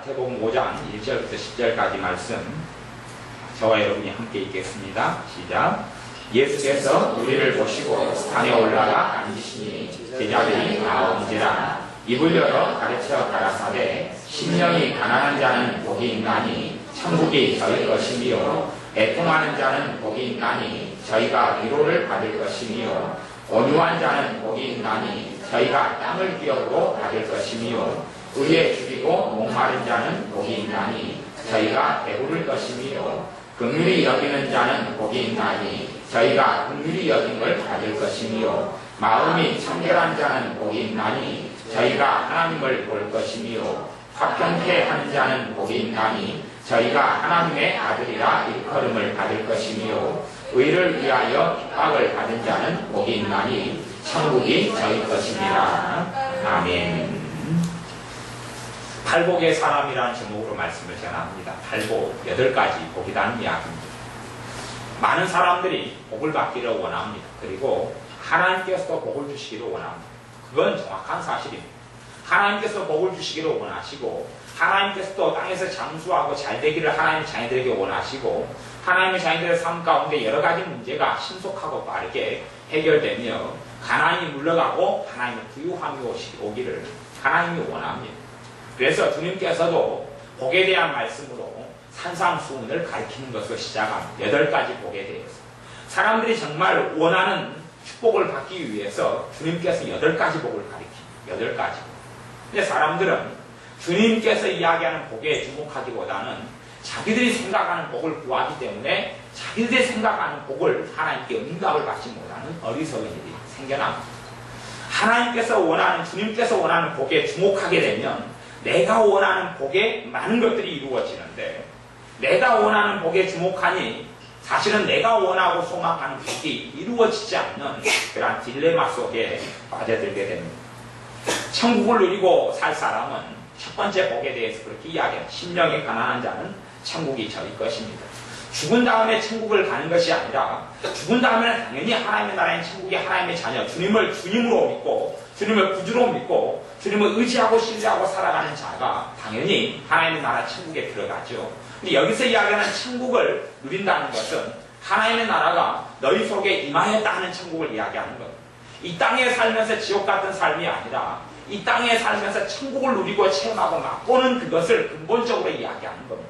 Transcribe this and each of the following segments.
마태복음 5장 1절부터 10절까지 말씀 저와 여러분이 함께 읽겠습니다. 시작. 예수께서 우리를 보시고 산에 올라가 앉으시니 제자들이 나온지라 입을 열어 가르쳐 가라사대 심령이 가난한 자는 복이 있나니 천국이 저희 것이며 애통하는 자는 복이 있나니 저희가 위로를 받을 것이며 온유한 자는 복이 있나니 저희가 땅을 기업으로 받을 것이며 의에 죽이고 목마른 자는 복이 있나니 저희가 배부를 것이며 긍휼히 여기는 자는 복이 있나니 저희가 긍휼히 여김을 받을 것이며 마음이 청결한 자는 복이 있나니 저희가 하나님을 볼 것이며 화평케 하는 자는 복이 있나니 저희가 하나님의 아들이라 일컬음을 받을 것이며 의를 위하여 핍박을 받은 자는 복이 있나니 천국이 저희 것입니다. 아멘. 팔복의 사람이라는 제목으로 말씀을 전합니다. 팔복, 8가지 복이라는 이야기입니다. 많은 사람들이 복을 받기를 원합니다. 그리고 하나님께서도 복을 주시기를 원합니다. 그건 정확한 사실입니다. 하나님께서 복을 주시기를 원하시고 하나님께서도 땅에서 장수하고 잘되기를 하나님의 자녀들에게 원하시고 하나님의 자녀들의 삶 가운데 여러 가지 문제가 신속하고 빠르게 해결되며 가난이 물러가고 하나님의 부유함이 오기를 하나님이 원합니다. 그래서 주님께서도 복에 대한 말씀으로 산상수훈을 가르치는 것을 시작합니다. 8가지 복에 대해서. 사람들이 정말 원하는 축복을 받기 위해서 주님께서 8가지 복을 가르칩니다. 8가지 복. 근데 사람들은 주님께서 이야기하는 복에 주목하기보다는 자기들이 생각하는 복을 구하기 때문에 자기들이 생각하는 복을 하나님께 응답을 받지 못하는 어리석은 일이 생겨납니다. 하나님께서 원하는, 주님께서 원하는 복에 주목하게 되면 내가 원하는 복에 많은 것들이 이루어지는데 내가 원하는 복에 주목하니 사실은 내가 원하고 소망하는 복이 이루어지지 않는 그런 딜레마 속에 빠져들게 됩니다. 천국을 누리고 살 사람은 첫 번째 복에 대해서 그렇게 이야기합니다. 심령이 가난한 자는 천국이 저희 것입니다. 죽은 다음에 천국을 가는 것이 아니라 죽은 다음에는 당연히 하나님의 나라인 천국의 하나님의 자녀 주님을 주님으로 믿고 주님을 구주로 믿고 주님을 의지하고 신뢰하고 살아가는 자가 당연히 하나님의 나라 천국에 들어가죠. 근데 여기서 이야기하는 천국을 누린다는 것은 하나님의 나라가 너희 속에 임하였다 하는 천국을 이야기하는 겁니다. 이 땅에 살면서 지옥 같은 삶이 아니라 이 땅에 살면서 천국을 누리고 체험하고 맛보는 그것을 근본적으로 이야기하는 겁니다.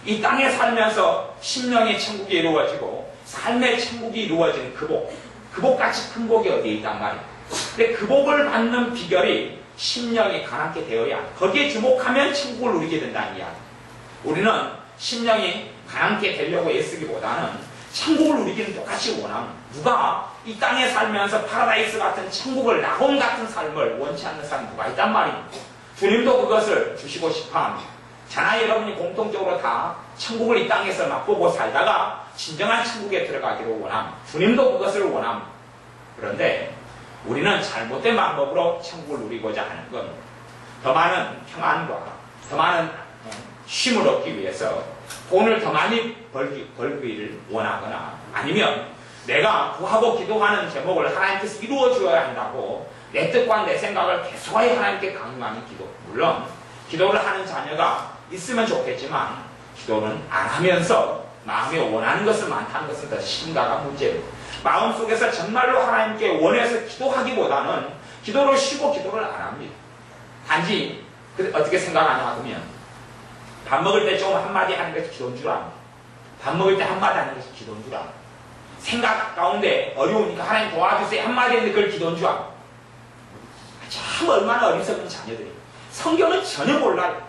이 땅에 살면서 심령의 천국이 이루어지고 삶의 천국이 이루어지는 그 복, 그 복같이 큰 복이 어디에 있단 말이에요. 근데 그 복을 받는 비결이 심령이 가난게 되어야 합니다. 거기에 주목하면 천국을 누리게 된다는 이야기. 우리는 심령이 가난게 되려고 애쓰기보다는 천국을 누리기는 똑같이 원합니다. 누가 이 땅에 살면서 파라다이스 같은 천국을 낙원 같은 삶을 원치 않는 사람이 누가 있단 말입니다. 주님도 그것을 주시고 싶어합니다. 저나 여러분이 공통적으로 다 천국을 이 땅에서 맛보고 살다가 진정한 천국에 들어가기를 원합니다. 주님도 그것을 원합니다. 그런데 우리는 잘못된 방법으로 천국을 누리고자 하는 건 더 많은 평안과 더 많은 쉼을 얻기 위해서 돈을 더 많이 벌기를 원하거나 아니면 내가 구하고 기도하는 제목을 하나님께서 이루어 주어야 한다고 내 뜻과 내 생각을 계속하여 하나님께 강요하는 기도. 물론 기도를 하는 자녀가 있으면 좋겠지만 기도는 안 하면서 마음에 원하는 것을 많다는 것은 더 심각한 문제입니다. 마음속에서 정말로 하나님께 원해서 기도하기보다는 기도를 쉬고 기도를 안 합니다. 단지 어떻게 생각하냐 하면 밥 먹을 때 조금 한마디 하는 것이 기도인 줄 압니다. 밥 먹을 때 한마디 하는 것이 기도인 줄 압니다. 생각 가운데 어려우니까 하나님 도와주세요 한마디 했는데 그걸 기도인 줄 압니다. 참 얼마나 어리석은 자녀들이 성경은 전혀 몰라요.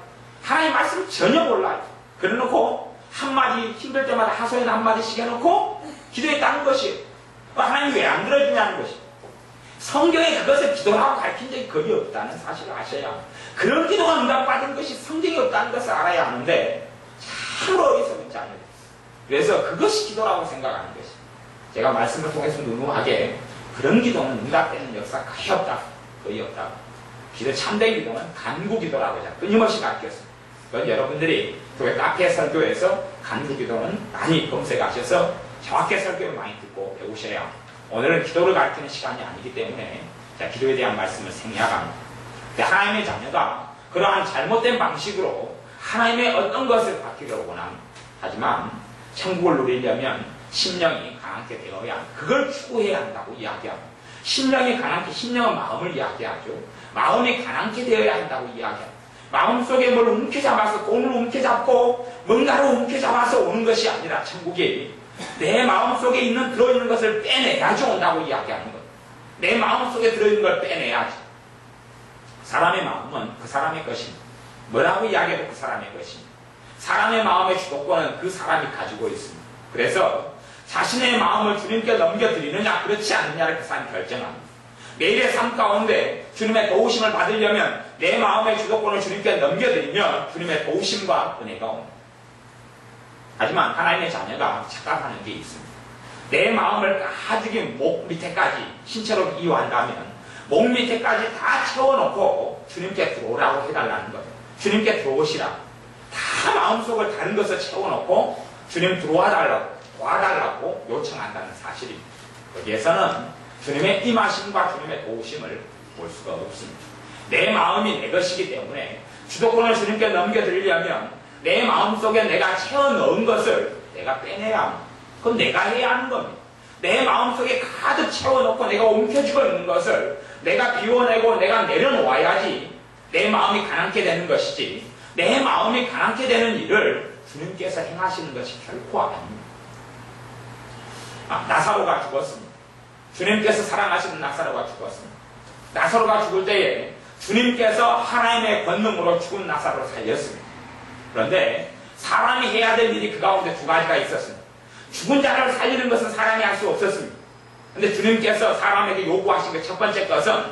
하나님 말씀 전혀 몰라요. 그래놓고 한마디 힘들 때마다 하소연 한마디씩 해놓고 기도했다는 것이에요. 하나님 왜 안 들어주냐는 것이에요. 성경에 그것을 기도라고 가르친 적이 거의 없다는 사실을 아셔야 합니다. 그런 기도가 응답받은 것이 성경에 없다는 것을 알아야 하는데 참으로 어리석은 자녀들. 그래서 그것이 기도라고 생각하는 것이에요. 제가 말씀을 통해서 누누하게 그런 기도는 응답되는 역사가 거의 없다. 거의 없다. 기도 참된 기도는 간구 기도라고 하죠. 끊임없이 가르쳤습니다. 그건 여러분들이 교회 카페 설교에서 간구 기도는 많이 검색하셔서 정확하게 설교를 많이 듣고 배우셔야 합니다. 오늘은 기도를 가르치는 시간이 아니기 때문에 기도에 대한 말씀을 생략합니다. 하나님의 자녀가 그러한 잘못된 방식으로 하나님의 어떤 것을 받기를 원합니다. 하지만 천국을 누리려면 심령이 가난케 되어야 그걸 추구해야 한다고 이야기합니다. 심령이 가난케, 심령은 마음을 이야기하죠. 마음이 가난케 되어야 한다고 이야기합니다. 마음속에 뭘 움켜잡아서 돈을 움켜잡고 뭔가를 움켜잡아서 오는 것이 아니라 천국이 내 마음속에 들어있는 것을 빼내야지 온다고 이야기하는 거예요. 내 마음속에 들어있는 걸 빼내야지. 사람의 마음은 그 사람의 것입니다. 뭐라고 이야기해도 그 사람의 것입니다. 사람의 마음의 주도권은 그 사람이 가지고 있습니다. 그래서 자신의 마음을 주님께 넘겨드리느냐 그렇지 않느냐를 그 사람이 결정합니다. 매일의 삶 가운데 주님의 도우심을 받으려면 내 마음의 주도권을 주님께 넘겨드리면 주님의 도우심과 은혜가 옵니다. 하지만 하나님의 자녀가 착각하는 게 있습니다. 내 마음을 가득히 목 밑에까지 신체로 이유한다면 목 밑에까지 다 채워놓고 주님께 들어오라고 해달라는 거예요. 주님께 들어오시라. 다 마음속을 다른 것을 채워놓고 주님 들어와달라고 도와달라고 요청한다는 사실입니다. 거기에서는 주님의 임하심과 주님의 도우심을 볼 수가 없습니다. 내 마음이 내 것이기 때문에 주도권을 주님께 넘겨드리려면 내 마음속에 내가 채워넣은 것을 내가 빼내야 합니다. 그건 내가 해야 하는 겁니다. 내 마음속에 가득 채워놓고 내가 움켜쥐고 있는 것을 내가 비워내고 내가 내려놓아야지 내 마음이 가난케 되는 것이지 내 마음이 가난케 되는 일을 주님께서 행하시는 것이 결코 아닙니다. 나사로가 죽었습니다. 주님께서 사랑하시는 나사로가 죽었습니다. 나사로가 죽을 때에 주님께서 하나님의 권능으로 죽은 나사로를 살렸습니다. 그런데 사람이 해야 될 일이 그 가운데 두 가지가 있었습니다. 죽은 자를 살리는 것은 사람이 할 수 없었습니다. 그런데 주님께서 사람에게 요구하신 그 첫 번째 것은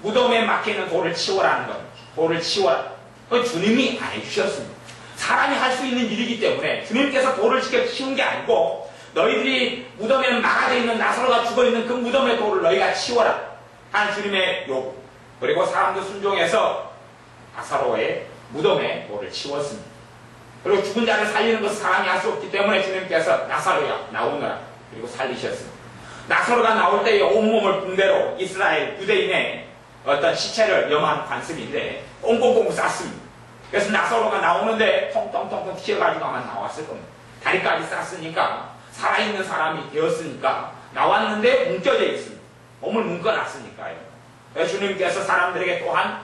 무덤에 막혀있는 돌을 치워라는 겁니다. 돌을 치워라. 그건 주님이 안 해주셨습니다. 사람이 할 수 있는 일이기 때문에 주님께서 돌을 직접 치운 게 아니고 너희들이 무덤에 막아져 있는 나사로가 죽어있는 그 무덤의 돌을 너희가 치워라 하는 주님의 요구. 그리고 사람도 순종해서 나사로의 무덤에 돌을 치웠습니다. 그리고 죽은 자를 살리는 것은 사람이 할 수 없기 때문에 주님께서 나사로야 나오너라 그리고 살리셨습니다. 나사로가 나올 때에 온몸을 붕대로 이스라엘 유대인의 어떤 시체를 염한 관습인데 꽁꽁꽁 쌌습니다. 그래서 나사로가 나오는데 통통통통 튀어가지고 아마 나왔을 겁니다. 다리까지 쌌으니까 살아있는 사람이 되었으니까 나왔는데 뭉겨져 있습니다. 몸을 묶어놨으니까요. 그래서 주님께서 사람들에게 또한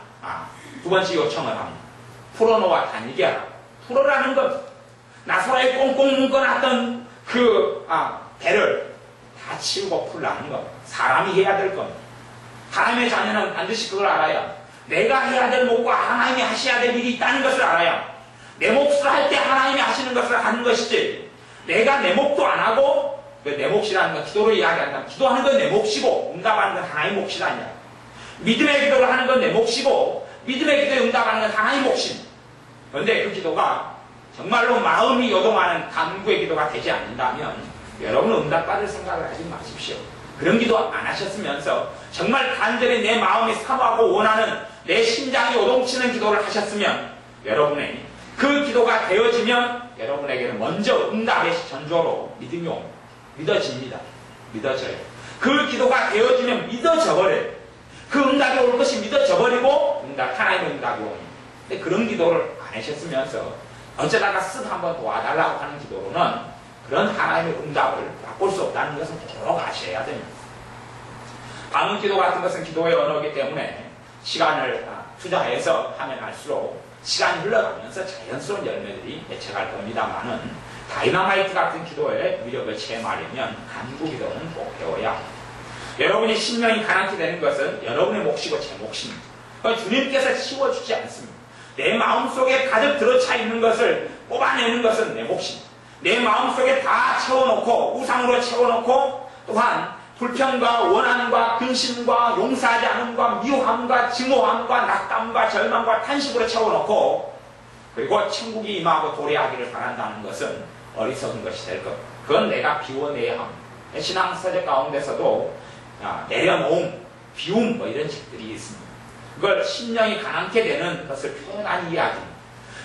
두 번째 요청을 합니다. 풀어놓아 다니게 하라. 풀어라는 겁니다. 나사로에 꽁꽁 묶어놨던 그 배를 다 치우고 풀라는 겁니다. 사람이 해야 될 겁니다. 하나님의 자녀는 반드시 그걸 알아야 내가 해야 될 몫과 하나님이 하셔야 될 일이 있다는 것을 알아야 내 몫을 할 때 하나님이 하시는 것을 하는 것이지 내가 내 몫도 안 하고 내 몫이라는 건 기도로 이야기한다면 기도하는 건 내 몫이고 응답하는 건 하나님 몫이라냐. 믿음의 기도를 하는 건 내 몫이고 믿음의 기도에 응답하는 건 하나님 몫입니다. 그런데 그 기도가 정말로 마음이 요동하는 간구의 기도가 되지 않는다면 여러분은 응답받을 생각을 하지 마십시오. 그런 기도 안 하셨으면서 정말 간절히 내 마음이 사모하고 원하는 내 심장이 요동치는 기도를 하셨으면 여러분의 그 기도가 되어지면 여러분에게는 먼저 응답의 전조로 믿음이 옵니다. 믿어집니다. 믿어져요. 그 기도가 되어지면 믿어져 버려요. 그 응답이 올 것이 믿어져 버리고 하나님의 응답이 옵니다. 근데 그런 기도를 안 하셨으면서 어쩌다가 쓱 한번 도와달라고 하는 기도로는 그런 하나님의 응답을 맛볼 수 없다는 것은 꼭 아셔야 됩니다. 방언 기도 같은 것은 기도의 언어이기 때문에 시간을 투자해서 하면 할수록 시간이 흘러가면서 자연스러운 열매들이 맺혀갈 겁니다만은 다이너마이트 같은 기도의 위력을 체험하려면 간구 기도는 꼭 배워야 합니다. 여러분이 심령이 가난케 되는 것은 여러분의 몫이고 제 몫입니다. 주님께서 치워주지 않습니다. 내 마음속에 가득 들어차 있는 것을 뽑아내는 것은 내 몫입니다. 내 마음속에 다 채워놓고 우상으로 채워놓고 또한 불평과 원한과 근심과 용서하지 않음과 미워함과 증오함과 낙담과 절망과 탄식으로 채워놓고 그리고 천국이 임하고 도래하기를 바란다는 것은 어리석은 것이 될 것. 그건 내가 비워내야 합니다. 신앙서적 가운데서도 내려놓음, 비움 이런 책들이 있습니다. 그걸 심령이 가난케 되는 것을 표현한 이야기입니다.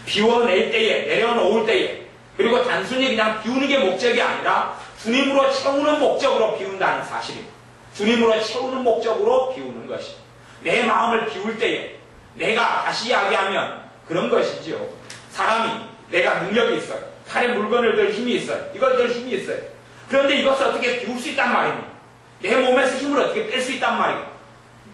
비워낼 때에 내려놓을 때에 그리고 단순히 그냥 비우는 게 목적이 아니라 주님으로 채우는 목적으로 비운다는 사실입니다. 주님으로 채우는 목적으로 비우는 것이 내 마음을 비울 때에 내가 다시 이야기하면 그런 것이지요. 사람이 내가 능력이 있어요. 팔에 물건을 들 힘이 있어요. 이걸 들 힘이 있어요. 그런데 이것을 어떻게 비울 수 있단 말입니다. 내 몸에서 힘을 어떻게 뺄 수 있단 말이에요.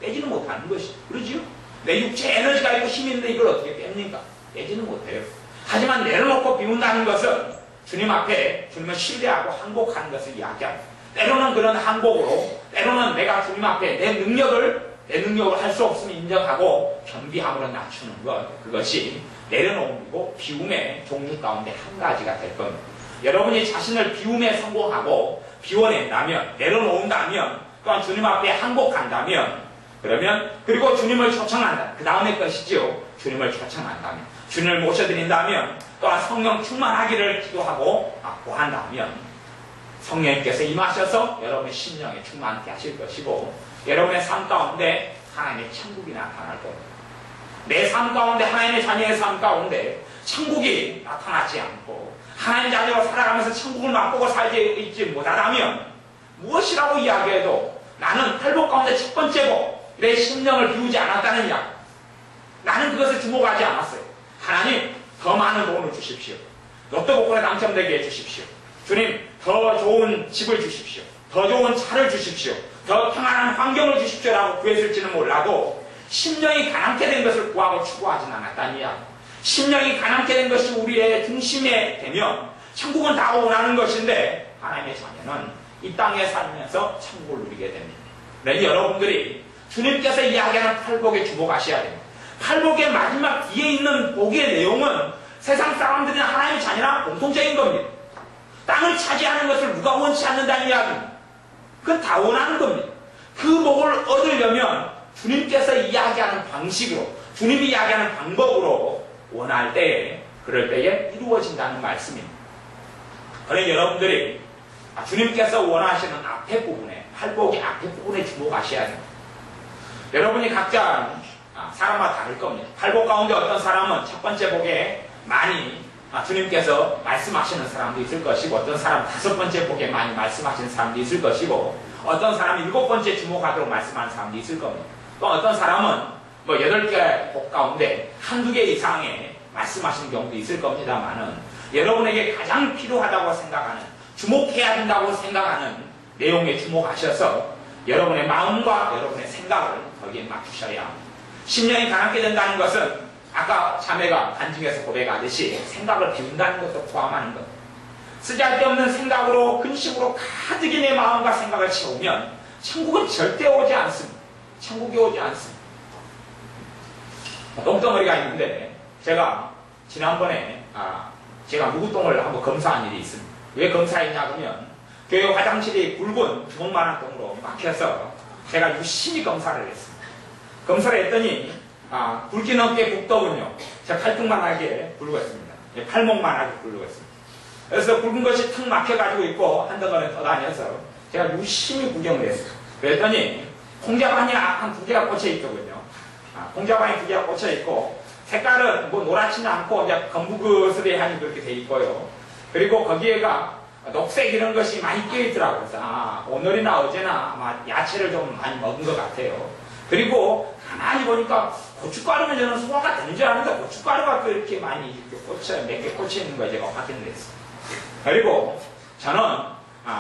빼지는 못하는 것이죠. 그러지요? 내 육체에 에너지가 있고 힘이 있는데 이걸 어떻게 뺍니까? 빼지는 못해요. 하지만 내려놓고 비운다는 것은 주님 앞에 주님을 신뢰하고 항복하는 것을 이야기합니다. 때로는 그런 항복으로, 때로는 내가 주님 앞에 내 능력을 할 수 없음을 인정하고 겸비함으로 낮추는 것, 그것이 내려놓음이고 비움의 종류 가운데 한 가지가 될 겁니다. 여러분이 자신을 비움에 성공하고 비워낸다면, 내려놓는다면, 또한 주님 앞에 항복한다면, 그러면 그리고 주님을 초청한다. 그 다음에 것이지요. 주님을 초청한다면, 주님을 모셔드린다면, 또한 성령 충만하기를 기도하고 구한다면 성령님께서 임하셔서 여러분의 심령에 충만케 하실 것이고, 여러분의 삶 가운데 하나님의 천국이 나타날 겁니다. 내 삶 가운데, 하나님의 자녀의 삶 가운데 천국이 나타나지 않고 하나님 자녀로 살아가면서 천국을 맛보고 살지 있지 못하다면 무엇이라고 이야기해도 나는 팔복 가운데 첫 번째 복, 내 심령을 비우지 않았다는 이야기. 나는 그것을 주목하지 않았어요. 하나님, 더 많은 돈을 주십시오. 로또 복권에 당첨되게 해주십시오. 주님, 더 좋은 집을 주십시오. 더 좋은 차를 주십시오. 더 평안한 환경을 주십시오라고 구했을지는 몰라도 심령이 가난케 된 것을 구하고 추구하진 않았다는 이야기. 심령이 가난케 된 것이 우리의 중심에 되면 천국은 다 원하는 것인데 하나님의 자녀는 이 땅에 살면서 천국을 누리게 됩니다. 그러니 여러분들이 주님께서 이야기하는 팔복에 주목하셔야 됩니다. 팔복의 마지막 뒤에 있는 복의 내용은 세상 사람들이나 하나님의 자녀나 공통적인 겁니다. 땅을 차지하는 것을 누가 원치 않는다는 이야기입니다. 그건 다 원하는 겁니다. 그 복을 얻으려면 주님께서 이야기하는 방식으로, 주님이 이야기하는 방법으로 원할 때에, 그럴 때에 이루어진다는 말씀입니다. 그러니 여러분들이 주님께서 원하시는 앞에 부분에, 팔복의 앞에 부분에 주목하셔야 됩니다. 여러분이 각자 사람마다 다를 겁니다. 팔복 가운데 어떤 사람은 첫 번째 복에 많이 주님께서 말씀하시는 사람도 있을 것이고, 어떤 사람은 다섯 번째 복에 많이 말씀하시는 사람도 있을 것이고, 어떤 사람은 일곱 번째 주목하도록 말씀하는 사람도 있을 겁니다. 또 어떤 사람은 뭐 8개 복 가운데 한두 개 이상의 말씀하시는 경우도 있을 겁니다만은, 여러분에게 가장 필요하다고 생각하는, 주목해야 된다고 생각하는 내용에 주목하셔서 여러분의 마음과 여러분의 생각을 거기에 맞추셔야 합니다. 심령이 가난케 된다는 것은 아까 자매가 간증에서 고백하듯이 생각을 비운다는 것도 포함하는 것. 쓰잘데없는 생각으로, 근심으로 가득히 내 마음과 생각을 채우면 천국은 절대 오지 않습니다. 천국이 오지 않습니다. 똥덩어리가 있는데 제가 지난번에 제가 묵은똥을 한번 검사한 일이 있습니다. 왜 검사했냐 그러면 교회 화장실이 굵은 주먹만한 똥으로 막혀서 제가 유심히 검사를 했습니다. 검사를 했더니 굵기 넘게 굵더군요. 제가 팔뚝만하게 굵었습니다. 팔목만하게 굵었습니다. 그래서 굵은 것이 탁 막혀가지고 있고 한 덩어리 떠다녀서 제가 유심히 구경을 했어요. 그랬더니 콩자반이 한 2개가 꽂혀 있더군요. 콩자반이 2개가 꽂혀 있고 색깔은 뭐 노랗지는 않고 이제 검부그스레하니 그렇게 돼 있고요. 그리고 거기에가 녹색 이런 것이 많이 끼어 있더라고요. 그래서 오늘이나 어제나 아마 야채를 좀 많이 먹은 것 같아요. 그리고 가만히 보니까 고춧가루는 저는 소화가 되는 줄 알았는데 고춧가루가 또 이렇게 많이 이렇게 몇 개 꽂혀 있는 걸 제가 확인을 했어요. 그리고 저는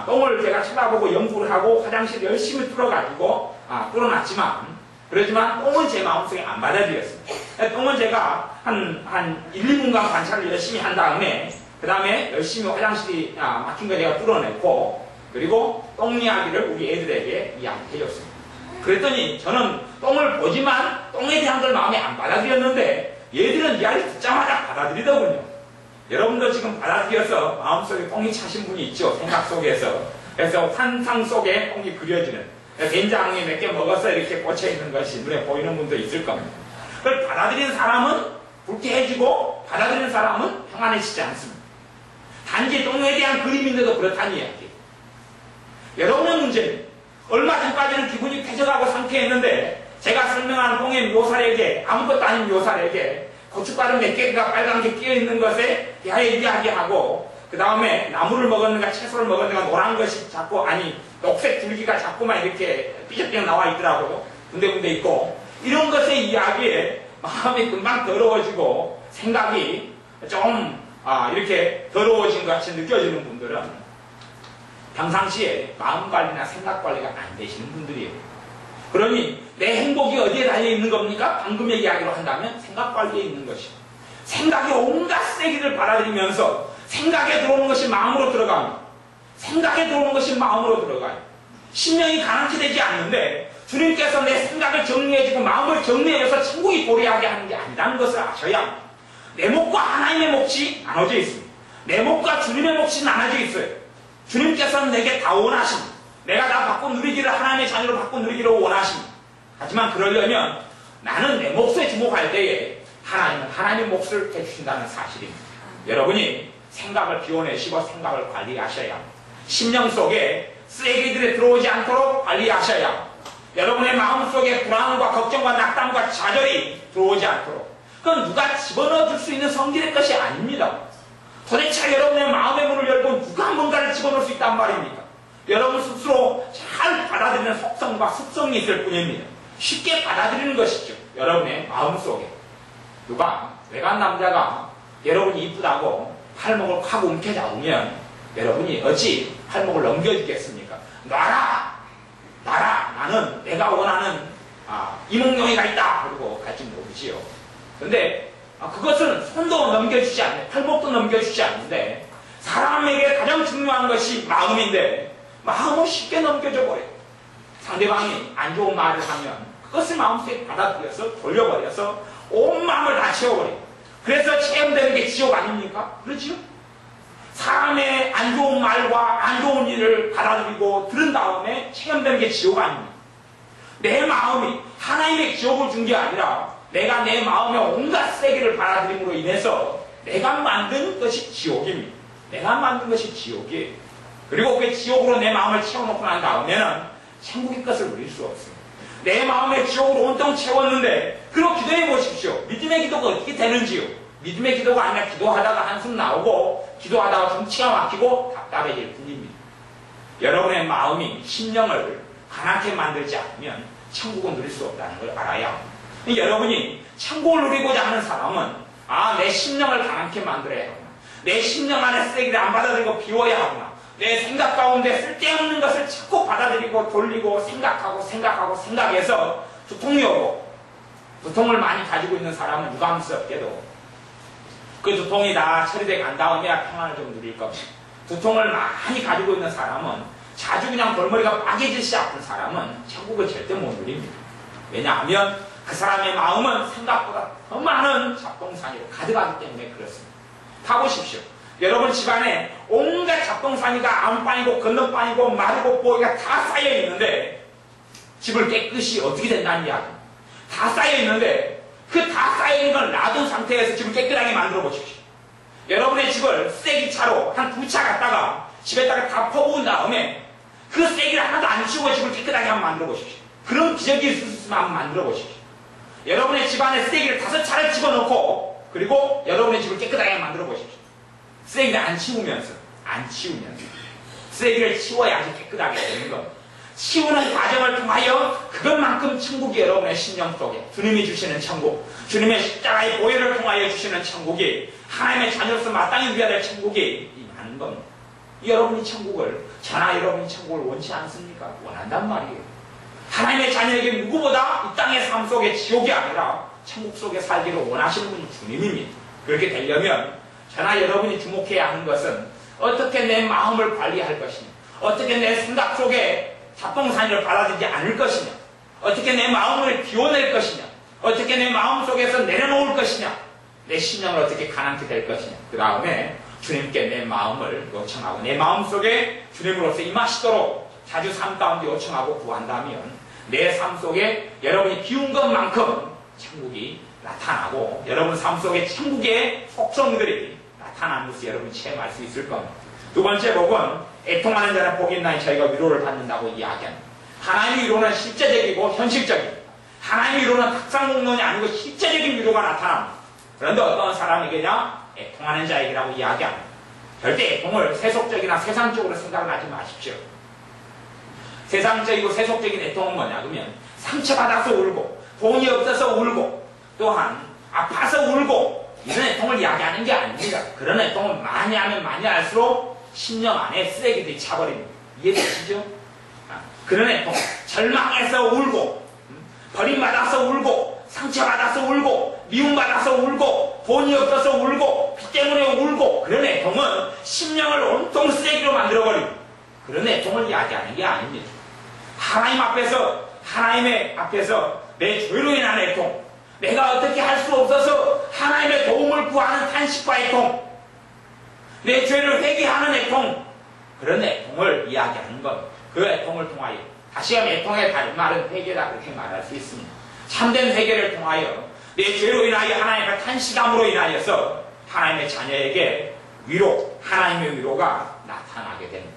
똥을 제가 쳐다보고 연구를 하고 화장실 열심히 뚫어가지고 뚫어놨지만, 그러지만 똥은 제 마음속에 안 받아들였습니다. 똥은 제가 한 1, 2분간 관찰을 열심히 한 다음에 그 다음에 열심히 화장실이 막힌 거 제가 뚫어냈고, 그리고 똥 이야기를 우리 애들에게 이야기해줬습니다. 그랬더니 저는 똥을 보지만 똥에 대한 걸 마음에 안 받아들였는데 얘들은 이야기를 듣자마자 받아들이더군요. 여러분도 지금 받아들여서 마음속에 똥이 차신 분이 있죠. 생각 속에서. 그래서 환상 속에 똥이 그려지는, 된장이 몇 개 먹어서 이렇게 꽂혀있는 것이 눈에 보이는 분도 있을 겁니다. 그걸 받아들이는 사람은 불쾌해지고 받아들이는 사람은 평안해지지 않습니다. 단지 똥에 대한 그림인데도 그렇다는 이야기예요. 여러분의 문제는 얼마 전까지는 기분이 쾌적하고 상쾌했는데 제가 설명한 똥의 묘사에게, 아무것도 아닌 묘사에게 고춧가루 몇 개가 빨간게 끼어있는 것에 대하여 이야기하고, 그 다음에 나물을 먹었는가 채소를 먹었는가 노란 것이 자꾸, 녹색 줄기가 자꾸만 이렇게 삐적삐적 나와 있더라고요. 군데군데 있고, 이런 것의 이야기에 마음이 금방 더러워지고 생각이 좀 이렇게 더러워진 것 같이 느껴지는 분들은 평상시에 마음 관리나 생각 관리가 안 되시는 분들이에요. 그러니 내 행복이 어디에 달려 있는 겁니까? 방금의 이야기로 한다면 생각 관리에 있는 것이요. 생각이 온갖 세기를 받아들이면서 생각에 들어오는 것이 마음으로 들어갑니다. 생각에 들어오는 것이 마음으로 들어가요. 심령이 가난케 되지 않는데 주님께서 내 생각을 정리해주고 마음을 정리해서 천국이 도래하게 하는 게 아니라는 것을 아셔야 합니다. 내 몫과 하나님의 몫이 나눠져 있습니다. 내 몫과 주님의 몫이 나눠져 있어요. 주님께서는 내게 다 원하십니다. 내가 다 받고 누리기를 하나님의 자녀로 받고 누리기를 원하십니다. 하지만 그러려면 나는 내 몫에 주목할 때에 하나님은 하나님의 몫을 해주신다는 사실입니다. 여러분이 생각을 비워내시고 생각을 관리하셔야 합니다. 심령 속에 쓰레기들이 들어오지 않도록 관리하셔야 합니다. 여러분의 마음속에 불안과 걱정과 낙담과 좌절이 들어오지 않도록. 그건 누가 집어넣어 줄 수 있는 성질의 것이 아닙니다. 도대체 여러분의 마음의 문을 열고 누가 뭔가를 집어넣을 수 있단 말입니까? 여러분 스스로 잘 받아들이는 속성과 습성이 있을 뿐입니다. 쉽게 받아들이는 것이죠. 여러분의 마음속에. 누가 외간 남자가 여러분이 이쁘다고 팔목을 확 움켜잡으면 여러분이 어찌 팔목을 넘겨주겠습니까? 놔라! 나는 내가 원하는 이몽룡이가 있다! 그러고 갈지 모르지요. 근데 그것은 손도 넘겨주지 않는데 팔목도 넘겨주지 않는데 사람에게 가장 중요한 것이 마음인데 마음을 쉽게 넘겨줘 버려요. 상대방이 안 좋은 말을 하면 그것을 마음속에 받아들여서 돌려버려서 온 마음을 다 채워버려요. 그래서 체험되는 게 지옥 아닙니까? 그렇지요? 사람의 안 좋은 말과 안 좋은 일을 받아들이고 들은 다음에 체험되는 게 지옥 아닙니까? 내 마음이 하나님의 지옥을 준 게 아니라 내가 내 마음의 온갖 세계를 받아들임으로 인해서 내가 만든 것이 지옥입니다. 내가 만든 것이 지옥이에요. 그리고 그 지옥으로 내 마음을 채워놓고 난 다음에는 천국의 것을 누릴 수 없습니다. 내 마음의 지옥으로 온통 채웠는데 그럼 기도해 보십시오. 믿음의 기도가 어떻게 되는지요? 믿음의 기도가 아니라 기도하다가 한숨 나오고 기도하다가 정치가 막히고 답답해질 뿐입니다. 여러분의 마음이 심령을 가난하게 만들지 않으면 천국은 누릴 수 없다는 걸 알아야 합니다. 여러분이 천국을 누리고자 하는 사람은 내 심령을 가난하게 만들어야 하구나. 내 심령 안에 쓰레기를 안 받아들이고 비워야 하구나. 내 생각 가운데 쓸데없는 것을 자꾸 받아들이고 돌리고 생각해서 두통이 오고 두통을 많이 가지고 있는 사람은 유감스럽게도 그 두통이 다 처리돼 간 다음에야 평안을 좀 누릴 겁니다. 두통을 많이 가지고 있는 사람은 자주 그냥 골머리가 빠개지시 아픈 사람은 천국을 절대 못 누립니다. 왜냐하면 그 사람의 마음은 생각보다 더 많은 잡동사니로 가득하기 때문에 그렇습니다. 가보십시오. 여러분 집안에 온갖 잡동사니가 안방이고 건너방이고 마르고 뽀기가 다 쌓여 있는데 집을 깨끗이 어떻게 된다는 이야기입니다. 다 쌓여 있는데 그 다 쌓여 있는 걸 놔둔 상태에서 집을 깨끗하게 만들어 보십시오. 여러분의 집을 쓰레기차로 한 2차 갖다가 집에다가 다 퍼부은 다음에 그 쓰레기를 하나도 안 치우고 집을 깨끗하게 한번 만들어 보십시오. 그런 기적이 있을 수 있으면 한번 만들어 보십시오. 여러분의 집안에 쓰레기를 5차를 집어넣고 그리고 여러분의 집을 깨끗하게 만들어 보십시오. 쓰레기를 안 치우면서 쓰레기를 치워야지 깨끗하게 되는 것. 치우는 과정을 통하여 그것만큼 천국이 여러분의 심령 속에 주님이 주시는 천국, 주님의 십자가의 보혈을 통하여 주시는 천국이 하나님의 자녀로서 마땅히 누려야 될 천국이 임하는 겁니다. 여러분이 천국을, 저나 여러분이 천국을 원치 않습니까? 원한단 말이에요. 하나님의 자녀에게 누구보다 이 땅의 삶 속에 지옥이 아니라 천국 속에 살기를 원하시는 분이 주님입니다. 그렇게 되려면 저나 여러분이 주목해야 하는 것은 어떻게 내 마음을 관리할 것이냐, 어떻게 내 생각 속에 잡동사니를 받아들이지 않을 것이냐, 어떻게 내 마음을 비워낼 것이냐, 어떻게 내 마음 속에서 내려놓을 것이냐, 내 심령을 어떻게 가난케 될 것이냐. 그 다음에 주님께 내 마음을 요청하고 내 마음 속에 주님으로서 임하시도록 자주 삶 가운데 요청하고 구한다면 내 삶 속에 여러분이 비운 것만큼 천국이 나타나고 여러분 삶 속에 천국의 속성들이 나타나는 것을 여러분이 체험할 수 있을 겁니다. 두 번째 복은 애통하는 자는 복이 있나니 저희가 위로를 받는다고 이야기합니다. 하나님의 위로는 실제적이고 현실적입니다. 하나님의 위로는 탁상공론이 아니고 실제적인 위로가 나타납니다. 그런데 어떤 사람에게냐? 애통하는 자에게라고 이야기합니다. 절대 애통을 세속적이나 세상적으로 생각을 하지 마십시오. 세상적이고 세속적인 애통은 뭐냐 그러면 상처받아서 울고 돈이 없어서 울고 또한 아파서 울고 이런 애통을 이야기하는 게 아닙니다. 그런 애통을 많이 하면 많이 할수록 심령 안에 쓰레기들이 차버립니다. 이해되시죠? 그런 애통, 절망해서 울고, 버림받아서 울고, 상처받아서 울고, 미움받아서 울고, 돈이 없어서 울고, 빚 때문에 울고, 그런 애통은 심령을 온통 쓰레기로 만들어버리고, 그런 애통을 이야기하는 게 아닙니다. 하나님 하나님의 앞에서 내 죄로 인한 애통, 내가 어떻게 할 수 없어서 하나님의 도움을 구하는 탄식과 애통, 내 죄를 회개하는 애통, 그런 애통을 이야기하는 것. 그 애통을 통하여, 다시 한번 애통의 다른 말은 회개다 그렇게 말할 수 있습니다. 참된 회개를 통하여 내 죄로 인하여 하나님의 탄식함으로 인하여서 하나님의 자녀에게 위로, 하나님의 위로가 나타나게 됩니다.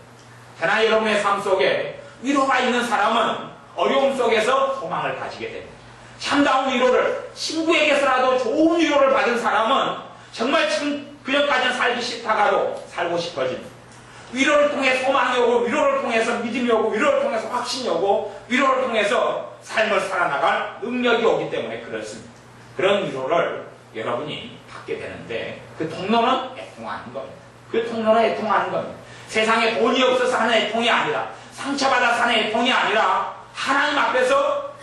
그러나 여러분의 삶 속에 위로가 있는 사람은 어려움 속에서 소망을 가지게 됩니다. 참다운 위로를, 친구에게서라도 좋은 위로를 받은 사람은 정말 지금 그전까지는 살기 싫다가도 살고 싶어집니다. 위로를 통해 소망이 오고, 위로를 통해서 믿음이 오고, 위로를 통해서 확신이 오고, 위로를 통해서 삶을 살아나갈 능력이 오기 때문에 그렇습니다. 그런 위로를 여러분이 받게 되는데 그 통로는 애통하는 겁니다. 그 통로는 애통하는 겁니다. 세상에 돈이 없어서 하는 애통이 아니라, 상처받아서 하는 애통이 아니라 하나님 앞에서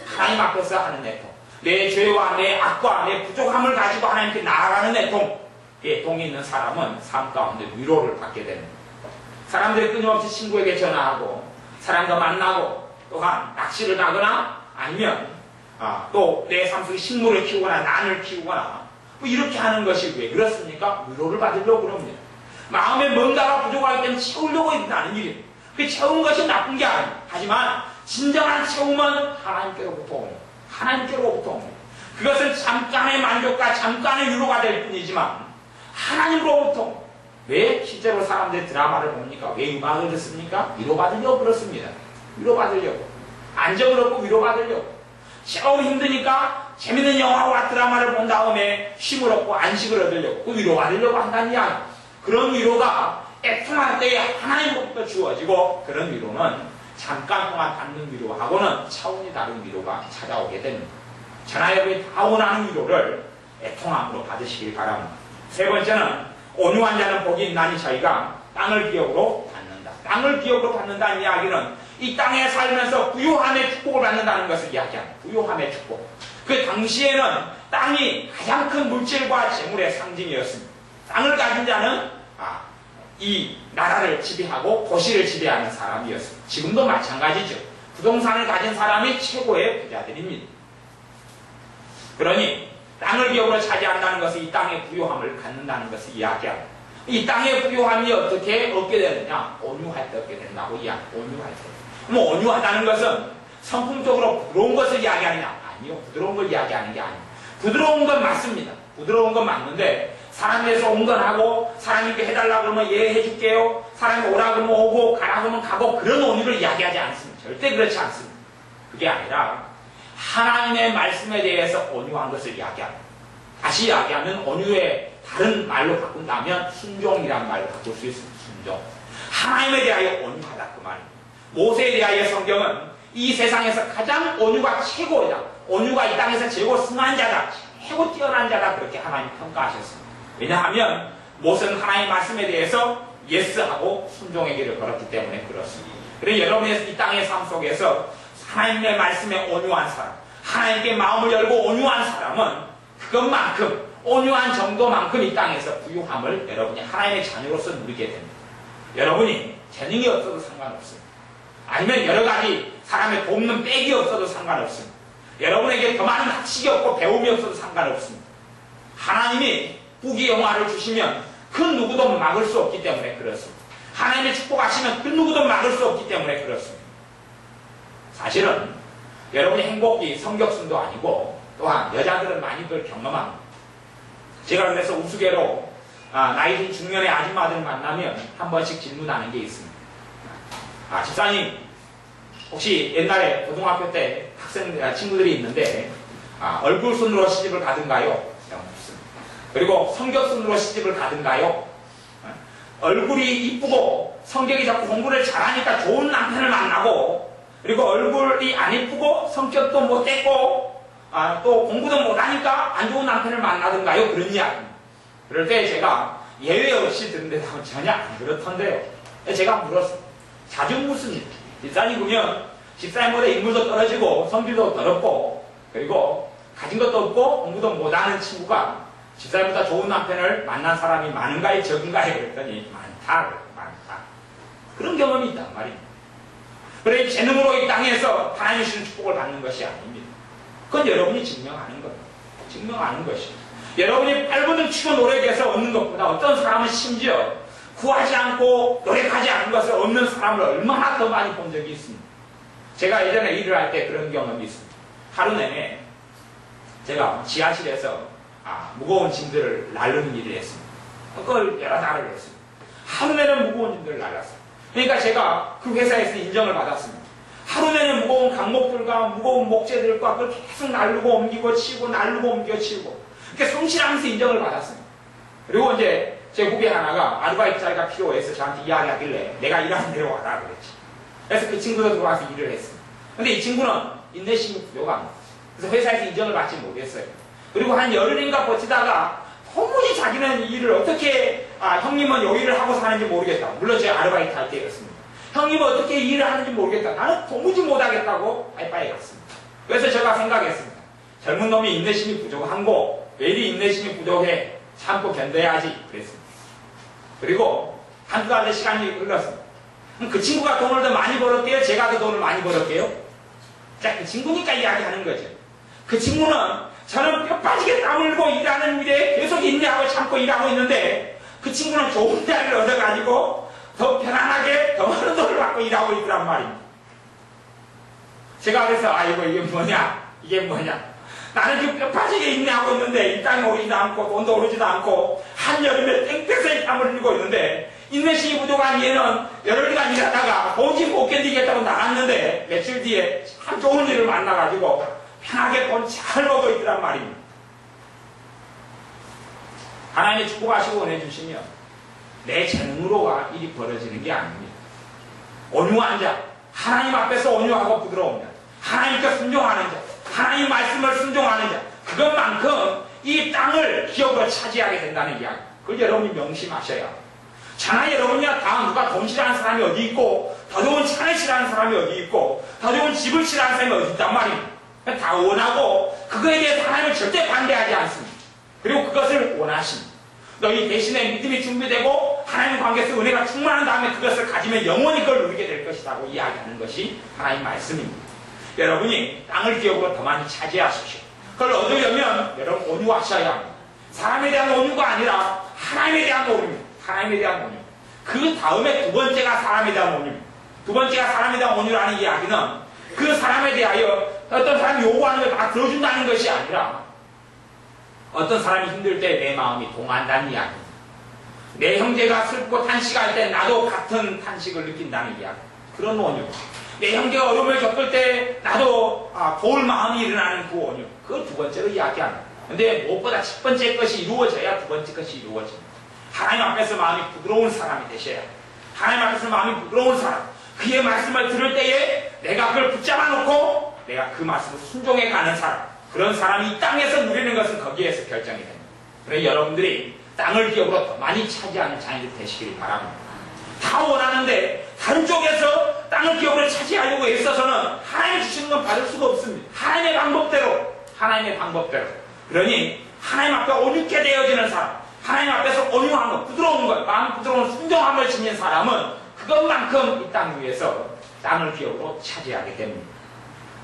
하는 애통, 내 죄와 내 악과 내 부족함을 가지고 하나님께 나아가는 애통, 그 애통이 있는 사람은 삶 가운데 위로를 받게 됩니다. 사람들이 끊임없이 친구에게 전화하고 사람과 만나고 또한 낚시를 가거나 아니면 또 내 삶 속에 식물을 키우거나 난을 키우거나 뭐 이렇게 하는 것이 왜 그렇습니까? 위로를 받으려고 그럽니다. 마음에 뭔가가 부족하기 때문에 채우려고 하는 일입니다. 그 채운 것이 나쁜 게 아닙니다. 하지만 진정한 채움은 하나님께로부터 옵니다. 하나님께로부터 옵니다. 그것은 잠깐의 만족과 잠깐의 위로가 될 뿐이지만 하나님으로부터 옵니다. 왜 실제로 사람들이 드라마를 봅니까? 왜 음악을 듣습니까? 위로받으려고 그렇습니다. 위로받으려고. 안정을 얻고 위로받으려고. 너무 힘드니까 재밌는 영화와 드라마를 본 다음에 쉼을 얻고 안식을 얻으려고. 그 위로받으려고 한다는 이야기. 그런 위로가 애통할 때에 하나님으로부터 주어지고, 그런 위로는 잠깐 동안 받는 위로하고는 차원이 다른 위로가 찾아오게 됩니다. 저나 여러분이 다 원하는 위로를 애통함으로 받으시길 바랍니다. 세 번째는 온유한 자는 복이 있나니 저희가 땅을 기업으로 받는다. 땅을 기업으로 받는다는 이야기는 이 땅에 살면서 부요함의 축복을 받는다는 것을 이야기합니다. 부요함의 축복. 그 당시에는 땅이 가장 큰 물질과 재물의 상징이었습니다. 땅을 가진 자는 이 나라를 지배하고 도시를 지배하는 사람이었습니다. 지금도 마찬가지죠. 부동산을 가진 사람이 최고의 부자들입니다. 그러니 땅을 기업으로 차지한다는 것은 이 땅의 부요함을 갖는다는 것을 이야기합니다. 이 땅의 부요함이 어떻게 얻게 되느냐? 온유할 때 얻게 된다고 이야기합니다. 온유할 때. 그럼 온유하다는 것은 성품적으로 부드러운 것을 이야기하느냐? 아니요. 부드러운 걸 이야기하는 게 아니에요. 부드러운 건 맞습니다. 부드러운 건 맞는데 사람에서 온건하고 사람에게 해달라고 그러면 예 해줄게요. 사람이 오라 그러면 오고 가라 그러면 가고 그런 온유를 이야기하지 않습니다. 절대 그렇지 않습니다. 그게 아니라 하나님의 말씀에 대해서 온유한 것을 이야기합니다. 다시 이야기하면 온유의 다른 말로 바꾼다면 순종이라는 말로 바꿀 수 있습니다. 순종. 하나님에 대하여 온유하다 그 말입니다. 모세에 대하여 성경은 이 세상에서 가장 온유가 최고이다. 온유가 이 땅에서 최고 승한 자다. 최고 뛰어난 자다. 그렇게 하나님 평가하셨습니다. 왜냐하면 모세는 하나님의 말씀에 대해서 예스하고 순종의 길을 걸었기 때문에 그렇습니다. 그래서 여러분의 이 땅의 삶 속에서 하나님의 말씀에 온유한 사람, 하나님께 마음을 열고 온유한 사람은 그것만큼, 온유한 정도만큼 이 땅에서 부유함을 여러분이 하나님의 자녀로서 누리게 됩니다. 여러분이 재능이 없어도 상관없습니다. 아니면 여러 가지 사람의 돕는 백이 없어도 상관없습니다. 여러분에게 더 많은 학식이 없고 배움이 없어도 상관없습니다. 하나님이 부귀영화를 주시면 그 누구도 막을 수 없기 때문에 그렇습니다. 하나님의 축복하시면 그 누구도 막을 수 없기 때문에 그렇습니다. 사실은 여러분이 행복이 성격순도 아니고 또한 여자들은 많이들 경험합니다. 제가 그래서 우스개로 나이 든 중년의 아줌마들 만나면 한 번씩 질문하는 게 있습니다. 집사님 혹시 옛날에 고등학교 때 친구들이 있는데 얼굴 순으로 시집을 가든가요? 그리고 성격 순으로 시집을 가든가요? 얼굴이 이쁘고 성격이 자꾸 공부를 잘하니까 좋은 남편을 만나고, 그리고 얼굴이 안 이쁘고 성격도 못됐고 또 공부도 못하니까 안 좋은 남편을 만나든가요? 그런 이야기입니다. 그럴 때 제가 예외 없이 듣는데 전혀 안 그렇던데요. 제가 물었어요. 자주 묻습니다. 집사님 보면 집사님보다 인물도 떨어지고 성질도 더럽고 그리고 가진 것도 없고 공부도 못하는 친구가 집사님보다 좋은 남편을 만난 사람이 많은가요? 적은가요? 그랬더니 많다. 그런 경험이 있단 말입니다. 그래 재능으로 이 땅에서 하나님이 주신 축복을 받는 것이 아닙니다. 그건 여러분이 증명하는 거예요. 증명하는 것입니다. 여러분이 발버둥 치고 노력해서 얻는 것보다 어떤 사람은 심지어 구하지 않고 노력하지 않은 것을 얻는 사람을 얼마나 더 많이 본 적이 있습니다. 제가 예전에 일을 할 때 그런 경험이 있습니다. 하루 내내 제가 지하실에서 무거운 짐들을 나르는 일을 했습니다. 그걸 여러 달을 했습니다. 하루 내내 무거운 짐들을 날랐어요. 그러니까 제가 그 회사에서 인정을 받았습니다. 하루 내내 무거운 강목들과 무거운 목재들과 그걸 계속 나르고 옮기고 치우고 나르고 옮기고 치우고 이렇게 성실하면서 인정을 받았습니다. 그리고 이제 제 후배 하나가 아르바이트 자리가 필요해서 저한테 이야기하길래 내가 일하는 데로 와라 그랬지. 그래서 그 친구도 들어와서 일을 했습니다. 근데 이 친구는 인내심이 부족합니다. 그래서 회사에서 인정을 받지 못했어요. 그리고 한 열흘인가 버티다가 도무지 자기는 일을 어떻게 형님은 요 일을 하고 사는지 모르겠다. 물론 제가 아르바이트 할 때였습니다. 형님은 어떻게 일을 하는지 모르겠다. 나는 도무지 못하겠다고 빠이빠이 갔습니다. 그래서 제가 생각했습니다. 젊은 놈이 인내심이 부족한 거 왜 이리 인내심이 부족해? 참고 견뎌야지 그랬습니다. 그리고 한두 달의 시간이 흘렀습니다. 그럼 그 친구가 돈을 더 많이 벌었대요? 제가 더 돈을 많이 벌었대요? 자, 그 친구니까 이야기하는 거죠. 그 친구는 저는 뼈 빠지게 땀 흘고 일하는 일에 계속 인내하고 참고 일하고 있는데 그 친구는 좋은 자리를 얻어가지고 더 편안하게 더 많은 돈을 받고 일하고 있더란 말입니다. 제가 그래서 아이고 이게 뭐냐 나는 지금 뼈 빠지게 인내하고 있는데 이 땅에 오르지도 않고 돈도 오르지도 않고 한여름에 땡볕에 땀을 흘리고 있는데 인내심이 부족한 얘는 열흘간 일하다가 도저히 못 견디겠다고 나갔는데 며칠 뒤에 참 좋은 일을 만나가지고 편하게 돈 잘 먹고 있더란 말입니다. 하나님의 축복하시고 보내주시면 내 재능으로가 일이 벌어지는 게 아닙니다. 온유한 자, 하나님 앞에서 온유하고 부드러운 자, 하나님께 순종하는 자, 하나님 말씀을 순종하는 자, 그것만큼 이 땅을 기업으로 차지하게 된다는 이야기. 그걸 여러분이 명심하셔야 합니다. 자나 여러분이야 다 누가 돈 싫어하는 사람이 어디 있고 더 좋은 차를 싫어하는 사람이 어디 있고 더 좋은 집을 싫어하는 사람이 어디 있단 말입니다. 다 원하고 그거에 대해서 하나님을 절대 반대하지 않습니다. 그리고 그것을 원하십니다. 너희 대신에 믿음이 준비되고 하나님 관계에서 은혜가 충만한 다음에 그것을 가지면 영원히 그걸 누리게 될 것이라고 이야기하는 것이 하나님 말씀입니다. 여러분이 땅을 기업으로 더 많이 차지하십시오. 그걸 얻으려면 여러분 온유하셔야 합니다. 사람에 대한 온유가 아니라 하나님에 대한 온유입니다. 하나님에 대한 온유. 그 다음에 두 번째가 사람에 대한 온유입니다. 두 번째가 사람에 대한 온유라는 이야기는 그 사람에 대하여 어떤 사람이 요구하는 걸 다 들어준다는 것이 아니라 어떤 사람이 힘들 때 내 마음이 동한다는 이야기입니다. 내 형제가 슬프고 탄식할 때 나도 같은 탄식을 느낀다는 이야기. 그런 온유. 내 형제가 어려움을 겪을 때 나도 도울 마음이 일어나는 그 온유. 그걸 두 번째로 이야기합니다. 근데 무엇보다 첫 번째 것이 이루어져야 두 번째 것이 이루어집니다. 하나님 앞에서 마음이 부드러운 사람이 되셔야 합니다. 하나님 앞에서 마음이 부드러운 사람. 그의 말씀을 들을 때에 내가 그걸 붙잡아 놓고 내가 그 말씀을 순종해 가는 사람. 그런 사람이 이 땅에서 누리는 것은 거기에서 결정이 됩니다. 그래서 여러분들이 땅을 기업으로 더 많이 차지하는 자녀들 되시길 바랍니다. 다 원하는데 다른 쪽에서 땅을 기업으로 차지하려고 애써서는 하나님이 주시는 건 받을 수가 없습니다. 하나님의 방법대로. 그러니 하나님 앞에 온유케 되어지는 사람, 하나님 앞에서 온유한 것, 부드러운 것, 마음 부드러운 순종함을 지닌 사람은 그것만큼 이 땅 위에서 땅을 기업으로 차지하게 됩니다.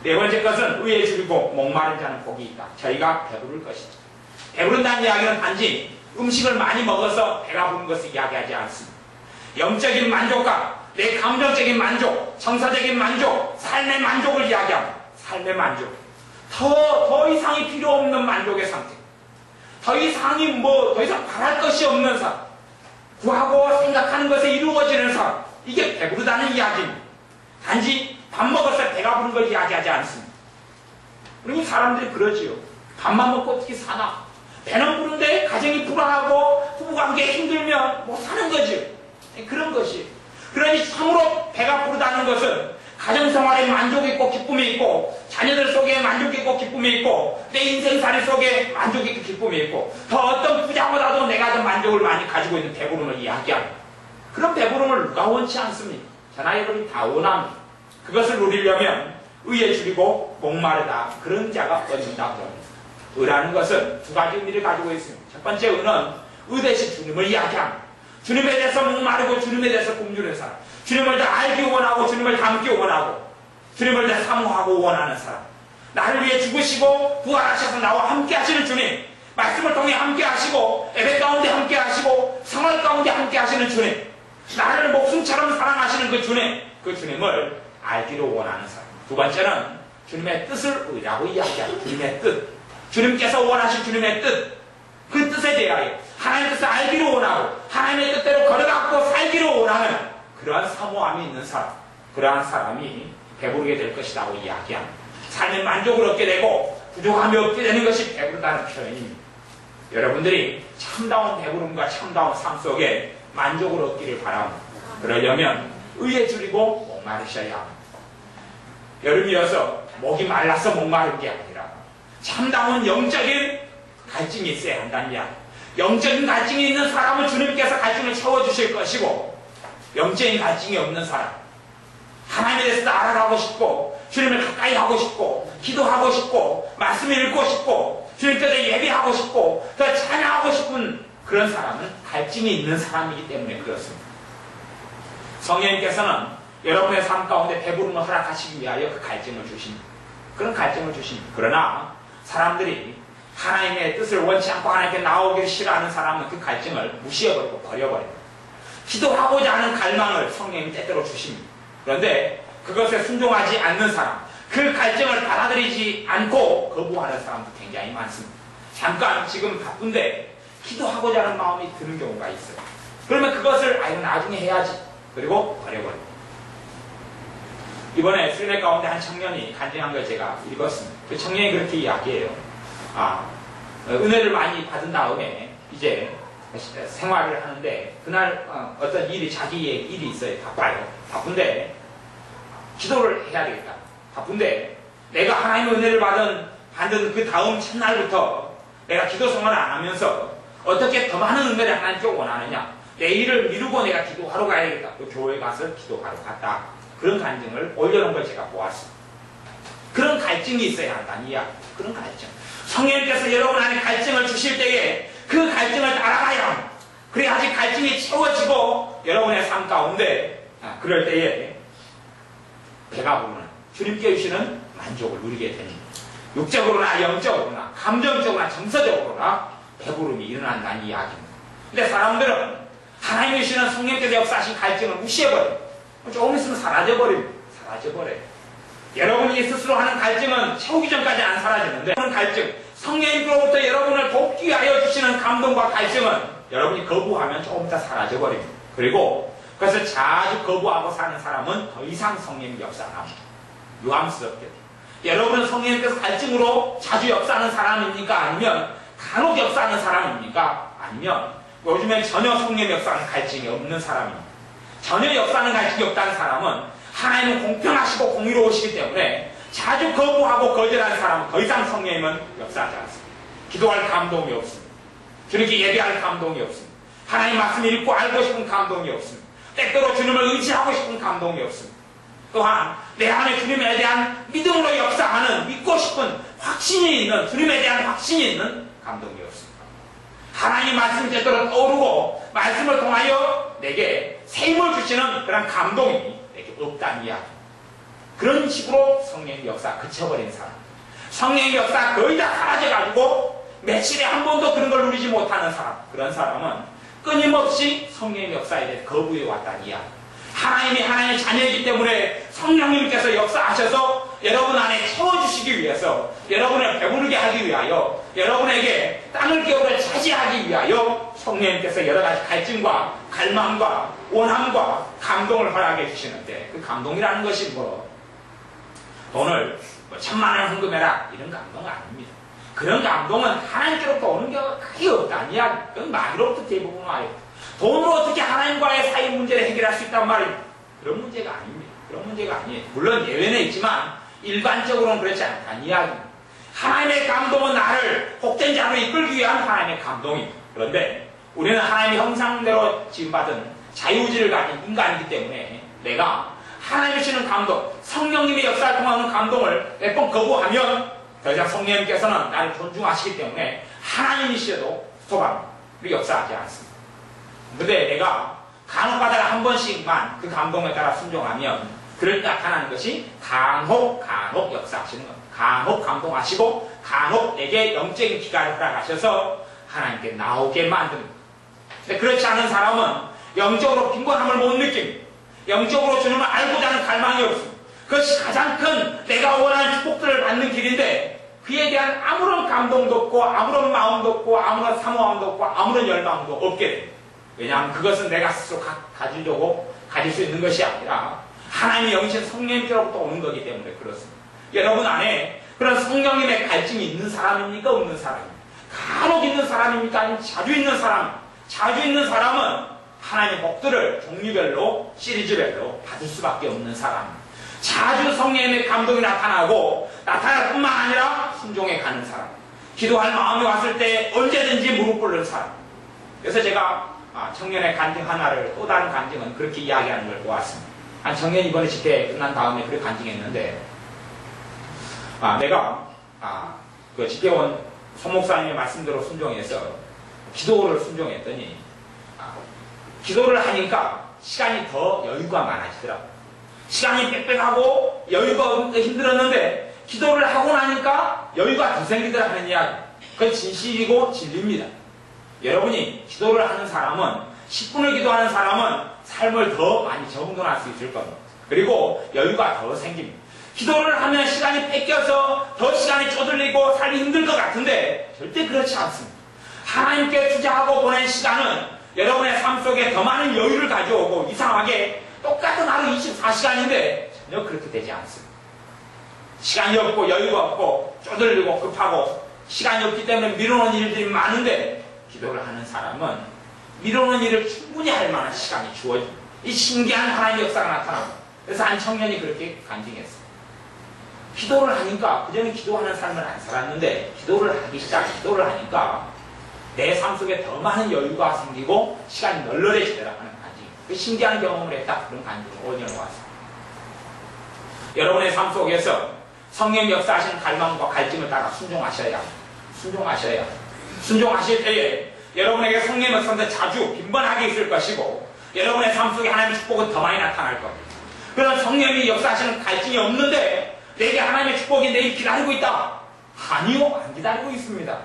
네 번째 것은 의에 줄이고 목마른 자는 복이 있다. 저희가 배부를 것이죠. 배부른다는 이야기는 단지 음식을 많이 먹어서 배가 부른 것을 이야기하지 않습니다. 영적인 만족감, 내 감정적인 만족, 정서적인 만족, 삶의 만족을 이야기합니다. 삶의 만족. 더 이상이 필요 없는 만족의 상태. 더 이상 바랄 것이 없는 삶. 구하고 생각하는 것에 이루어지는 삶. 이게 배부르다는 이야기입니다. 단지 밥 먹어서 배가 부른 걸 이야기하지 않습니다. 그리고 사람들이 그러지요. 밥만 먹고 어떻게 사나? 배는 부른데 가정이 불안하고 부부관계에 힘들면 못 사는 거죠. 그런 것이. 그러니 참으로 배가 부르다는 것은 가정생활에 만족이 있고 기쁨이 있고 자녀들 속에 만족이 있고 기쁨이 있고 내 인생살이 속에 만족이 있고 기쁨이 있고 더 어떤 부자보다도 내가 더 만족을 많이 가지고 있는 배부름을 이야기합니다. 그런 배부름을 누가 원치 않습니까? 저나 여러분이 다 원합니다. 그것을 누리려면 의에 줄이고 목마르다 그런 자가 얻는다고 합니다. 의라는 것은 두 가지 의미를 가지고 있습니다. 첫 번째 의는 의 대신 주님을 이야기합니다. 주님에 대해서 목마르고 주님에 대해서 굶주린 사람, 주님을 더 알기 원하고 주님을 닮기 원하고 주님을 더 사모하고 원하는 사람, 나를 위해 죽으시고 부활하셔서 나와 함께 하시는 주님, 말씀을 통해 함께 하시고 예배 가운데 함께 하시고 생활 가운데 함께 하시는 주님, 나를 목숨처럼 사랑하시는 그 주님, 그 주님을 알기로 원하는 사람. 두 번째는 주님의 뜻을 의라고 이야기합니다. 주님의 뜻, 주님께서 원하신 주님의 뜻, 그 뜻에 대하여 하나님의 뜻을 알기로 원하고 하나님의 뜻대로 걸어가고 살기로 원하는 그러한 사모함이 있는 사람, 그러한 사람이 배부르게 될 것이라고 이야기합니다. 삶의 만족을 얻게 되고 부족함이 없게 되는 것이 배부르다는 표현입니다. 여러분들이 참다운 배부름과 참다운 삶 속에 만족을 얻기를 바랍니다. 그러려면 의에 줄이고 목마르셔야 합니다. 여름이어서 목이 말라서 목마른 게 아니라 참다운 영적인 갈증이 있어야 한다는 이야기. 영적인 갈증이 있는 사람은 주님께서 갈증을 채워주실 것이고 영적인 갈증이 없는 사람, 하나님에 대해서 알아가고 싶고 주님을 가까이 하고 싶고 기도하고 싶고 말씀 읽고 싶고 주님께서 예배하고 싶고 더 찬양하고 싶은 그런 사람은 갈증이 있는 사람이기 때문에 그렇습니다. 성령님께서는 여러분의 삶 가운데 배부름을 허락하시기 위하여 그 갈증을 주십니다. 그런 갈증을 주십니다. 그러나 사람들이 하나님의 뜻을 원치 않고 하나님께 나오기를 싫어하는 사람은 그 갈증을 무시해버리고 버려버립니다. 기도하고자 하는 갈망을 성령님이 때때로 주십니다. 그런데 그것에 순종하지 않는 사람, 그 갈증을 받아들이지 않고 거부하는 사람도 굉장히 많습니다. 잠깐 지금 바쁜데 기도하고자 하는 마음이 드는 경우가 있어요. 그러면 그것을 이거 나중에 해야지 그리고 버려버립니다. 이번에 수련회 가운데 한 청년이 간증한 걸 제가 읽었습니다. 그 청년이 그렇게 이야기해요. 은혜를 많이 받은 다음에 이제 생활을 하는데 그날 어떤 일이 자기의 일이 있어요. 바빠요. 바쁜데 기도를 해야 되겠다. 바쁜데 내가 하나님의 은혜를 받은 그 다음 첫날부터 내가 기도 생활을 안 하면서 어떻게 더 많은 은혜를 하나님께 원하느냐. 내 일을 미루고 내가 기도하러 가야 되겠다. 또 교회에 가서 기도하러 갔다. 그런 간증을 올려놓은 걸 제가 보았습니다. 그런 갈증이 있어야 한다는 이야기. 그런 갈증. 성령님께서 여러분 안에 갈증을 주실 때에 그 갈증을 따라가야 합니다. 그래야지 갈증이 채워지고 여러분의 삶 가운데 그럴 때에 배가 부르는 주님께 주시는 만족을 누리게 됩니다. 육적으로나 영적으로나 감정적으로나 정서적으로나 배부름이 일어난다는 이야기입니다. 근데 사람들은 하나님이 주시는 성령께서 역사하신 갈증을 무시해버려요. 조금 있으면 사라져버립니다. 사라져버려요. 여러분이 스스로 하는 갈증은 채우기 전까지 안 사라지는데 그런 갈증, 성령님으로부터 여러분을 돕기 위하여 주시는 감동과 갈증은 여러분이 거부하면 조금 더 사라져버립니다. 그리고 그래서 자주 거부하고 사는 사람은 더 이상 성령님 역사 안 합니다. 유감스럽게도. 여러분은 성령님께서 갈증으로 자주 역사하는 사람입니까? 아니면 간혹 역사하는 사람입니까? 아니면 요즘엔 전혀 성령 역사하는 갈증이 없는 사람입니다. 전혀 역사하는 갈증이 없다는 사람은 하나님은 공평하시고 공의로우시기 때문에 자주 거부하고 거절하는 사람은 더 이상 성령님은 역사하지 않습니다. 기도할 감동이 없습니다. 주님께 예배할 감동이 없습니다. 하나님 말씀 읽고 알고 싶은 감동이 없습니다. 때때로 주님을 의지하고 싶은 감동이 없습니다. 또한 내 안에 주님에 대한 믿음으로 역사하는 믿고 싶은 확신이 있는 주님에 대한 확신이 있는 감동이 없습니다. 하나님 말씀이 때때로 떠오르고 말씀을 통하여 내게 새 힘을 주시는 그런 감동이 내게 없다는 이야기. 그런 식으로 성령의 역사 그쳐버린 사람, 성령의 역사 거의 다 사라져가지고 며칠에 한 번도 그런 걸 누리지 못하는 사람, 그런 사람은 끊임없이 성령의 역사에 대해 거부해 왔다는 이야기. 하나님이 하나님의 자녀이기 때문에 성령님께서 역사하셔서 여러분 안에 채워주시기 위해서, 여러분을 배부르게 하기 위하여, 여러분에게 땅을 깨우려 차지하기 위하여 성령님께서 여러 가지 갈증과 갈망과 원함과 감동을 허락해 주시는데, 그 감동이라는 것이 돈을 1000만 원 헌금해라 이런 감동은 아닙니다. 그런 감동은 하나님께로부터 오는 경우가 크게 없다는 이야기. 그건 마귀로부터 대부분 와요. 돈으로 어떻게 하나님과의 사이 문제를 해결할 수 있단 말입니다. 그런 문제가 아닙니다. 그런 문제가 아니에요. 물론 예외는 있지만 일반적으로는 그렇지 않다는 이야기입니다. 하나님의 감동은 나를 복된 자로 이끌기 위한 하나님의 감동입니다. 그런데 우리는 하나님의 형상대로 지음받은 자유의지를 가진 인간이기 때문에 내가 하나님이 주시는 감동, 성령님의 역사를 통하는 감동을 몇 번 거부하면 더 이상 성령님께서는 나를 존중하시기 때문에 하나님이시여도 스톱합니다. 그리고 역사하지 않습니다. 그런데 내가 간혹가다가 한 번씩만 그 감동에 따라 순종하면 그럴 때 나타나는 것이 간혹 역사하시는 겁니다. 간혹 감동하시고 간혹 내게 영적인 기가를 허락하셔서 하나님께 나오게 만듭니다. 근데 그렇지 않은 사람은 영적으로 빈곤함을 못 느낍니다. 영적으로 주님을 알고자 하는 갈망이 없습니다. 그것이 가장 큰 내가 원하는 축복들을 받는 길인데 그에 대한 아무런 감동도 없고 아무런 마음도 없고 아무런 사모함도 없고 아무런 열망도 없게 됩니다. 왜냐하면 그것은 내가 스스로 가지려고 가질 수 있는 것이 아니라 하나님의 영신 성령님께로부터 오는 거기 때문에 그렇습니다. 여러분 안에 그런 성령님의 갈증이 있는 사람입니까? 없는 사람입니까? 간혹 있는 사람입니까? 아니면 자주 있는 사람? 자주 있는 사람은 하나님의 복들을 종류별로 시리즈별로 받을 수밖에 없는 사람입니다. 자주 성령님의 감동이 나타날 뿐만 아니라 순종해 가는 사람, 기도할 마음이 왔을 때 언제든지 무릎 꿇는 사람. 그래서 제가 청년의 간증 하나를 또 다른 간증은 그렇게 이야기하는 걸 보았습니다. 한 청년이 이번에 집회 끝난 다음에 그렇게 간증했는데 내가 그 집회원 소목사님의 말씀대로 순종해서 기도를 순종했더니 기도를 하니까 시간이 더 여유가 많아지더라고요. 시간이 빽빽하고 여유가 힘들었는데 기도를 하고 나니까 여유가 더 생기더라 하는 이야기. 그건 진실이고 진리입니다. 여러분이 기도를 하는 사람은 10분을 기도하는 사람은 삶을 더 많이 정돈할 수 있을 겁니다. 그리고 여유가 더 생깁니다. 기도를 하면 시간이 뺏겨서 더 시간이 쪼들리고 살기 힘들 것 같은데 절대 그렇지 않습니다. 하나님께 투자하고 보낸 시간은 여러분의 삶 속에 더 많은 여유를 가져오고 이상하게 똑같은 하루 24시간인데 전혀 그렇게 되지 않습니다. 시간이 없고 여유가 없고 쪼들리고 급하고 시간이 없기 때문에 미루는 일들이 많은데 기도를 하는 사람은 미루는 일을 충분히 할 만한 시간이 주어집니다. 이 신기한 하나님의 역사가 나타납니다. 그래서 한 청년이 그렇게 간증했어요. 기도를 하니까 그전에 기도하는 삶을 안 살았는데 기도를 하니까 내 삶 속에 더 많은 여유가 생기고 시간이 널널해지더라 하는 간증. 그 신기한 경험을 했다. 그런 간증을 오늘 왔습니다. 여러분의 삶 속에서 성령 역사하시는 갈망과 갈증을 따라 순종하셔야 합니다. 순종하실 때에 여러분에게 성령의 역사는 자주 빈번하게 있을 것이고 여러분의 삶 속에 하나님의 축복은 더 많이 나타날 겁니다. 그런 성령이 역사하시는 갈증이 없는데 내게 하나님의 축복이 내일 기다리고 있다. 아니요, 안 기다리고 있습니다.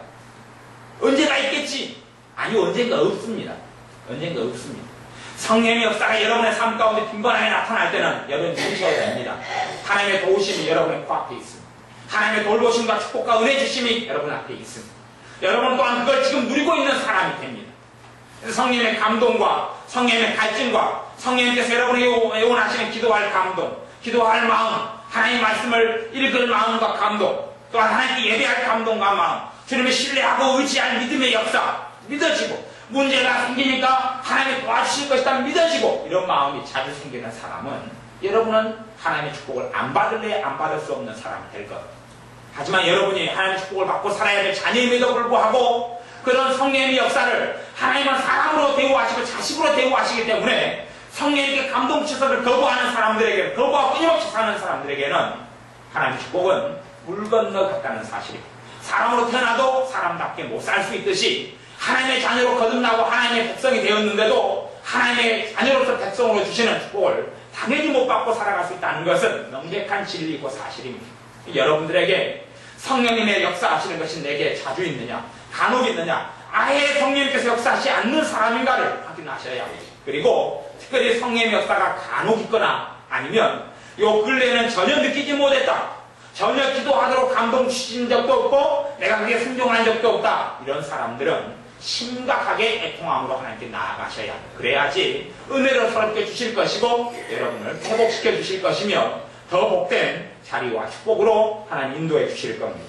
언제가 있겠지? 아니요, 언젠가 없습니다. 성령의 역사가 여러분의 삶 가운데 빈번하게 나타날 때는 여러분 누리셔야 됩니다. 하나님의 도우심이 여러분의 코앞에 있습니다. 하나님의 돌보심과 축복과 은혜 주심이 여러분 앞에 있습니다. 여러분 또한 그걸 지금 누리고 있는 사람이 됩니다. 그래서 성령의 감동과 성령의 갈증과 성령님께서 여러분에게 애원하시는 기도할 감동, 기도할 마음, 하나님의 말씀을 읽을 마음과 감동, 또한 하나님께 예배할 감동과 마음, 주님을 신뢰하고 의지할 믿음의 역사, 믿어지고 문제가 생기니까 하나님이 도와주실 것이다 믿어지고 이런 마음이 자주 생기는 사람은 여러분은 하나님의 축복을 안 받을래 안 받을 수 없는 사람이 될 겁니다. 하지만 여러분이 하나님의 축복을 받고 살아야 될 자녀임에도 불구하고 그런 성령의 역사를 하나님은 사람으로 대우하시고 자식으로 대우하시기 때문에 성령에게 감동 치석을 거부하는 사람들에게, 거부하고 끊임없이 사는 사람들에게는 하나님의 축복은 물 건너 갔다는 사실입니다. 사람으로 태어나도 사람답게 못 살 수 있듯이 하나님의 자녀로 거듭나고 하나님의 백성이 되었는데도 하나님의 자녀로서 백성으로 주시는 축복을 당연히 못 받고 살아갈 수 있다는 것은 명백한 진리이고 사실입니다. 여러분들에게 성령님의 역사하시는 것이 내게 자주 있느냐, 간혹 있느냐, 아예 성령님께서 역사하시지 않는 사람인가를 확인하셔야 합니다. 그리고 특별히 성령의 역사가 간혹 있거나 아니면 요 근래에는 전혀 느끼지 못했다, 전혀 기도하도록 감동 주신 적도 없고 내가 그게 순종한 적도 없다, 이런 사람들은 심각하게 애통함으로 하나님께 나아가셔야 합니다. 그래야지 은혜로 서럽게 주실 것이고 여러분을 회복시켜 주실 것이며 더 복된 자리와 축복으로 하나님 인도해 주실 겁니다.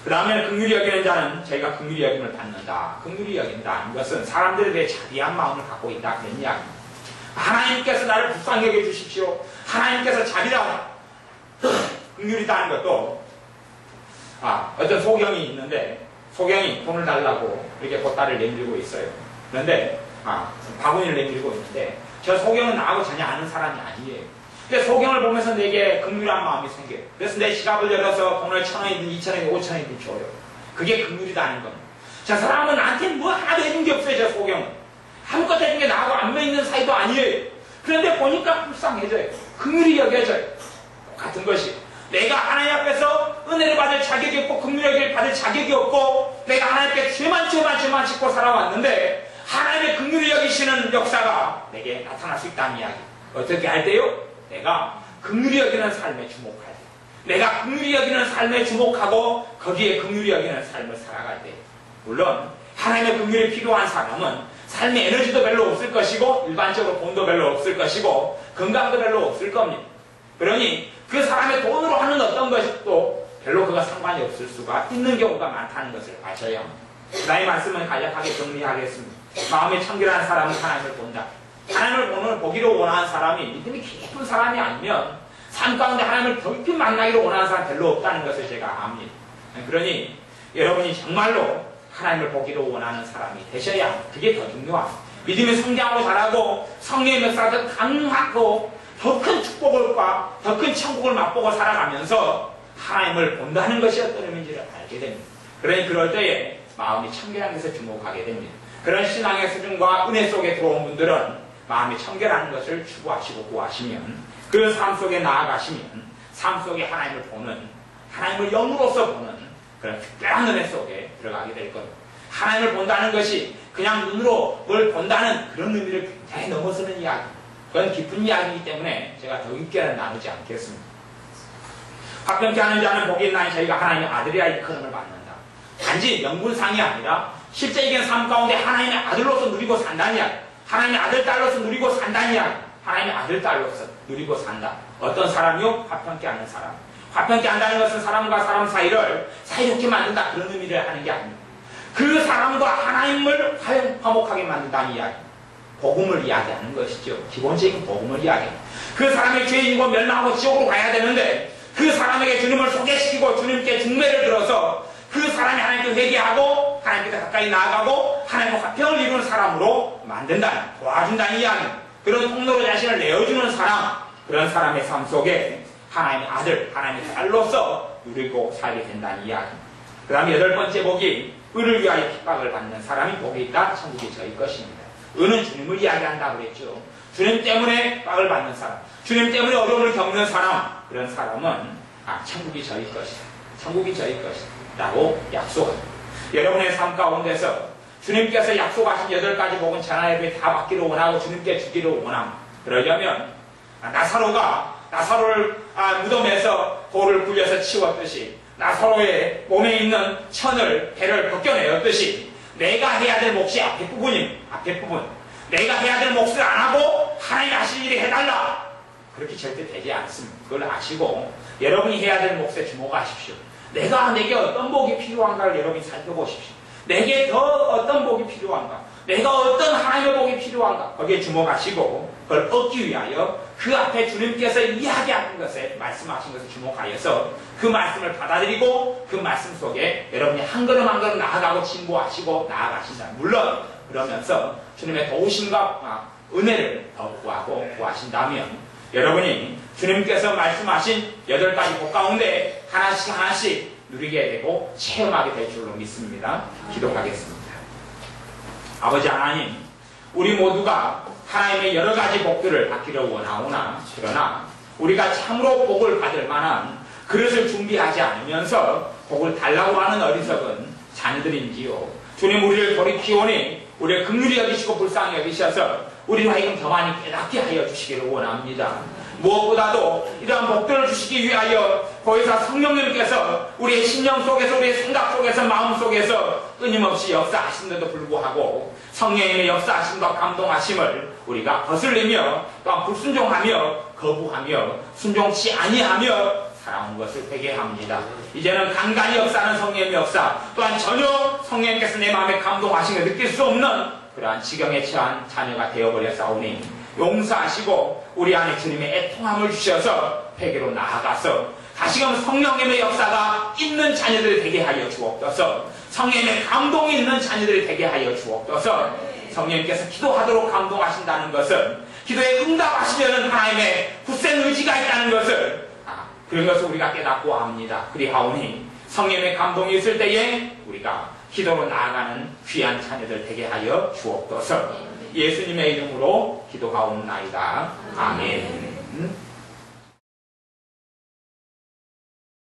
그 다음에 긍휼히 여기는 자는 저희가 긍휼히 여김을 받는다. 긍휼히 여긴다. 이것은 사람들에 대해 자비한 마음을 갖고 있다. 그런 이야기입니다. 하나님께서 나를 불쌍히 여겨 주십시오. 하나님께서 자비라 긍휼이다 하는 것도 어떤 소경이 있는데 소경이 돈을 달라고 이렇게 보따리를 내밀고 있어요. 그런데 바구니를 내밀고 있는데 저 소경은 나하고 전혀 아는 사람이 아니에요. 근데 소경을 보면서 내게 긍휼한 마음이 생겨요. 그래서 내 지갑을 열어서 돈을 1,000원이든 2,000원이든 5,000원이든 줘요. 그게 긍휼이다는 겁니다. 저 사람은 나한테 뭐 하나도 해준 게 없어요. 저 소경은 아무것도 해준 게 나하고 안며 있는 사이도 아니에요. 그런데 보니까 불쌍해져요. 긍휼히 여겨져요. 같은 것이 내가 하나님 앞에서 은혜를 받을 자격이 없고 긍휼을 받을 자격이 없고 내가 하나님께 죄만 짓고 살아왔는데 하나님의 긍휼히 여기시는 역사가 내게 나타날 수 있다는 이야기. 어떻게 할 때요? 내가 긍휼히 여기는 삶에 주목할 때, 내가 긍휼히 여기는 삶에 주목하고 거기에 긍휼히 여기는 삶을 살아갈 때, 물론 하나님의 긍휼이 필요한 사람은 삶의 에너지도 별로 없을 것이고 일반적으로 돈도 별로 없을 것이고 건강도 별로 없을 겁니다. 그러니 그 사람의 돈으로 하는 어떤 것도 별로 그가 상관이 없을 수가 있는 경우가 많다는 것을 아셔야 합니다. 나의 말씀을 간략하게 정리하겠습니다. 마음이 청결한 사람은 하나님을 본다. 하나님을 보기로 원하는 사람이 믿음이 깊은 사람이 아니면 삶 가운데 하나님을 더 깊이 만나기로 원하는 사람 별로 없다는 것을 제가 압니다. 그러니 여러분이 정말로 하나님을 보기로 원하는 사람이 되셔야 그게 더 중요합니다. 믿음이 성장하고 자라고 성령의 역사가 더 강하고 더 큰 축복과 더 큰 천국을 맛보고 살아가면서 하나님을 본다는 것이 어떤 의미인지를 알게 됩니다. 그러니 그럴 때에 마음이 청결한 것에 주목하게 됩니다. 그런 신앙의 수준과 은혜 속에 들어온 분들은 마음이 청결한 것을 추구하시고 구하시면 그 삶 속에 나아가시면 삶 속에 하나님을 보는, 하나님을 영으로서 보는 그런 특별한 은혜 속에 들어가게 될 겁니다. 하나님을 본다는 것이 그냥 눈으로 뭘 본다는 그런 의미를 굉장히 넘어서는 이야기, 그건 깊은 이야기이기 때문에 제가 더 깊게는 나누지 않겠습니다. 화평케 하는 자는 복이 있나니 저희가 하나님의 아들이라 일컬음을 받는다. 단지 명분상이 아니라 실제적인 삶 가운데 하나님의 아들로서 누리고 산다는 이야기, 하나님의 아들, 딸로서 누리고 산다는 이야기, 하나님의 아들, 딸로서 누리고 산다. 어떤 사람이요? 화평케 하는 사람. 화평케 한다는 것은 사람과 사람 사이를 사이좋게 만든다, 그런 의미를 하는 게 아닙니다. 그 사람과 하나님을 화목하게 만든다는 이야기, 복음을 이야기하는 것이죠. 기본적인 복음을 이야기합니다. 그 사람의 죄인고 멸망하고 지옥으로 가야 되는데 그 사람에게 주님을 소개시키고 주님께 중매를 들어서 그 사람이 하나님께 회개하고 하나님께 가까이 나아가고 하나님과 화평을 이루는 사람으로 만든다는, 도와준다는 이야기, 그런 통로로 자신을 내어주는 사람, 그런 사람의 삶 속에 하나님의 아들, 하나님의 딸로서 누리고 살게 된다는 이야기. 그 다음에 8번째 복이 의를 위하여 핍박을 받는 사람이 복이 있다, 천국이 저희 것입니다. 의는 주님을 이야기한다고 그랬죠. 주님 때문에 핍박을 받는 사람, 주님 때문에 어려움을 겪는 사람, 그런 사람은 천국이 저희 것이다, 천국이 저희 것이다 라고 약속합니다. 여러분의 삶 가운데서 주님께서 약속하신 8가지 복은 전하에게 다 받기를 원하고 주님께 주기를 원합니다. 그러려면 나사로를 무덤에서 돌을 굴려서 치웠듯이, 나사로의 몸에 있는 천을, 배를 벗겨내었듯이 내가 해야 될 몫이 앞에 부분, 내가 해야 될 몫을 안 하고 하나님 하실 일을 해달라, 그렇게 절대 되지 않습니다. 그걸 아시고 여러분이 해야 될 몫에 주목하십시오. 내게 어떤 복이 필요한가를 여러분이 살펴보십시오. 내게 더 어떤 복이 필요한가, 내가 어떤 하나님의 복이 필요한가, 거기에 주목하시고 그걸 얻기 위하여 그 앞에 주님께서 이야기하는 것에, 말씀하신 것에 주목하여서 그 말씀을 받아들이고 그 말씀 속에 여러분이 한 걸음 한 걸음 나아가고 진보하시고 나아가신다. 물론 그러면서 주님의 도우심과 은혜를 더 구하고 구하신다면 여러분이 주님께서 말씀하신 8가지 복 가운데 하나씩 누리게 되고 체험하게 될 줄로 믿습니다. 기도하겠습니다. 아버지 하나님, 우리 모두가 하나님의 여러 가지 복들을 받기를 원하오나, 그러나 우리가 참으로 복을 받을 만한 그릇을 준비하지 않으면서 복을 달라고 하는 어리석은 자녀들인지요. 주님, 우리를 돌이키오니 우리를 긍휼히 여기시고 불쌍히 여기셔서 우리로 하여금 더 많이 깨닫게 하여 주시기를 원합니다. 무엇보다도 이러한 복들을 주시기 위하여 거기서 성령님께서 우리의 심령 속에서, 우리의 생각 속에서, 마음 속에서 끊임없이 역사하시는데도 불구하고 성령님의 역사하심과 감동하심을 우리가 거슬리며 또한 불순종하며 거부하며 순종치 아니하며 살아온 것을 회개합니다. 이제는 간간히 역사하는 성령의 역사, 또한 전혀 성령님께서 내 마음에 감동하신 걸 느낄 수 없는 그러한 지경에 처한 자녀가 되어버렸사오니 용서하시고 우리 안에 주님의 애통함을 주셔서 회개로 나아가서 다시금 성령님의 역사가 있는 자녀들이 되게 하여 주옵소서. 성령님의 감동이 있는 자녀들이 되게 하여 주옵소서. 성령님께서 기도하도록 감동하신다는 것은 기도에 응답하시려는 하나님의 굳센 의지가 있다는 것을 그런 것을 우리가 깨닫고 합니다. 그리하오니 성령님의 감동이 있을 때에 우리가 기도로 나아가는 귀한 자녀들 되게 하여 주옵소서. 예수님의 이름으로 기도하옵나이다. 아멘.